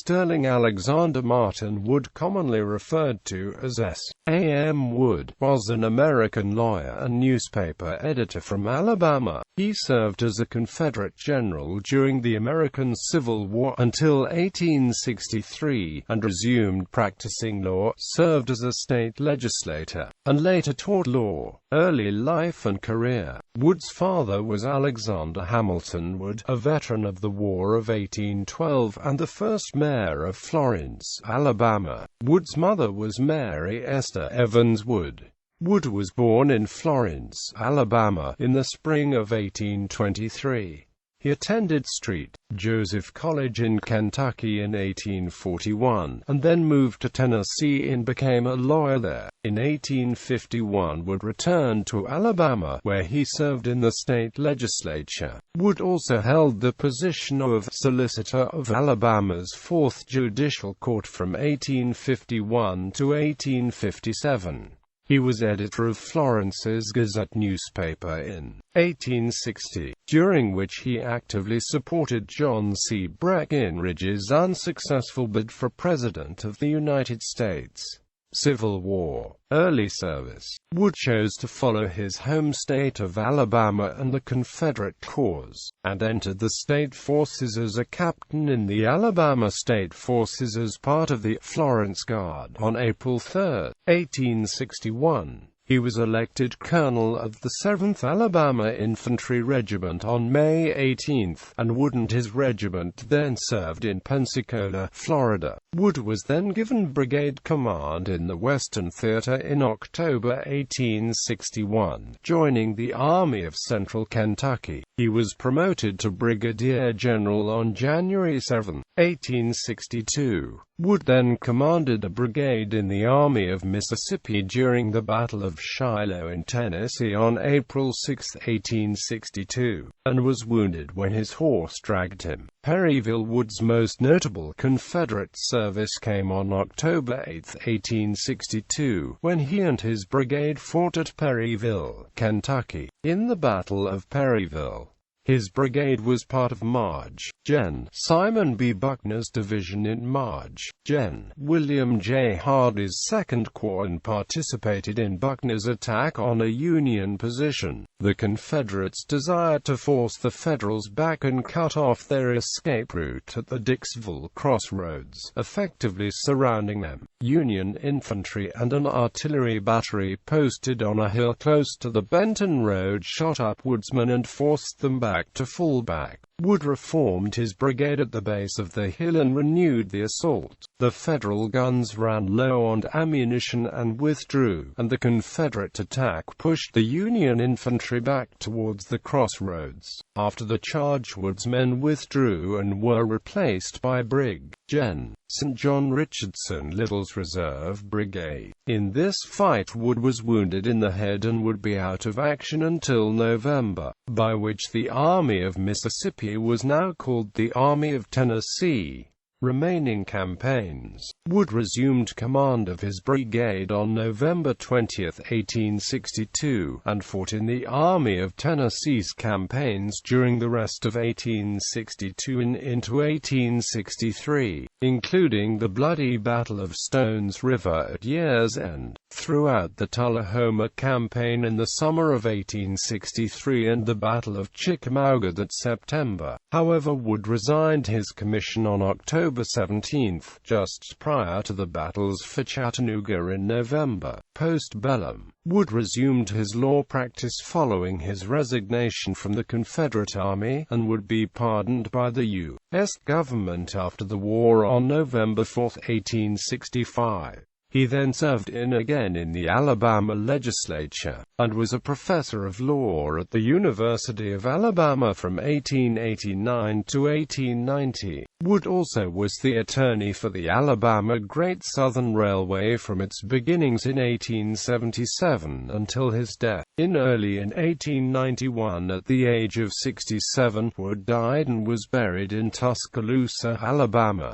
Sterling Alexander Martin Wood, commonly referred to as S.A.M.Wood, was an American lawyer and newspaper editor from Alabama. He served as a Confederate general during the American Civil War until 1863, and resumed practicing law, served as a state legislator, and later taught law. Early life and career. Wood's father was Alexander Hamilton Wood, a veteran of the War of 1812 and the first mayor of Florence, Alabama. Wood's mother was Mary Esther Evans Wood. Wood was born in Florence, Alabama, in the spring of 1823. He attended St. Joseph College in Kentucky in 1841, and then moved to Tennessee and became a lawyer there. In 1851, Wood returned to Alabama, where he served in the state legislature. Wood also held the position of Solicitor of Alabama's 4th Judicial Court from 1851 to 1857. He was editor of Florence's Gazette newspaper in 1860, during which he actively supported John C. Breckinridge's unsuccessful bid for President of the United States. Civil War. Early service. Wood chose to follow his home state of Alabama and the Confederate cause, and entered the state forces as a captain in the Alabama State Forces as part of the Florence Guard. On April 3, 1861, he was elected colonel of the 7th Alabama Infantry Regiment on May 18, and Wood and his regiment then served in Pensacola, Florida. Wood was then given brigade command in the Western Theater in October 1861, joining the Army of Central Kentucky. He was promoted to brigadier general on January 7, 1862. Wood then commanded a brigade in the Army of Mississippi during the Battle of Shiloh in Tennessee on April 6, 1862, and was wounded when his horse dragged him. Perryville. Wood's most notable Confederate service came on October 8, 1862, when he and his brigade fought at Perryville, Kentucky. In the Battle of Perryville, his brigade was part of March. Gen. Simon B. Buckner's division in March. Gen. William J. Hardee's 2nd Corps, and participated in Buckner's attack on a Union position. The Confederates desired to force the Federals back and cut off their escape route at the Dixville Crossroads, effectively surrounding them. Union infantry and an artillery battery posted on a hill close to the Benton Road shot up Wood's men and forced them back to fall back. Wood reformed his brigade at the base of the hill and renewed the assault. The Federal guns ran low on ammunition and withdrew, and the Confederate attack pushed the Union infantry back towards the crossroads. After the charge, Wood's men withdrew and were replaced by Brig. Gen. St. John Richardson Little's reserve brigade. In this fight, Wood was wounded in the head and would be out of action until November, by which the Army of Mississippi was now called the Army of Tennessee. Remaining campaigns. Wood resumed command of his brigade on November 20, 1862, and fought in the Army of Tennessee's campaigns during the rest of 1862 and into 1863, including the bloody Battle of Stones River at year's end. Throughout the Tullahoma campaign in the summer of 1863 and the Battle of Chickamauga that September. However, Wood resigned his commission on October 17, just prior to the battles for Chattanooga in November. Post-bellum, Wood resumed his law practice following his resignation from the Confederate Army, and would be pardoned by the U.S. government after the war on November 4, 1865. He then served again in the Alabama legislature, and was a professor of law at the University of Alabama from 1889 to 1890. Wood also was the attorney for the Alabama Great Southern Railway from its beginnings in 1877 until his death in 1891 at the age of 67. Wood died and was buried in Tuscaloosa, Alabama.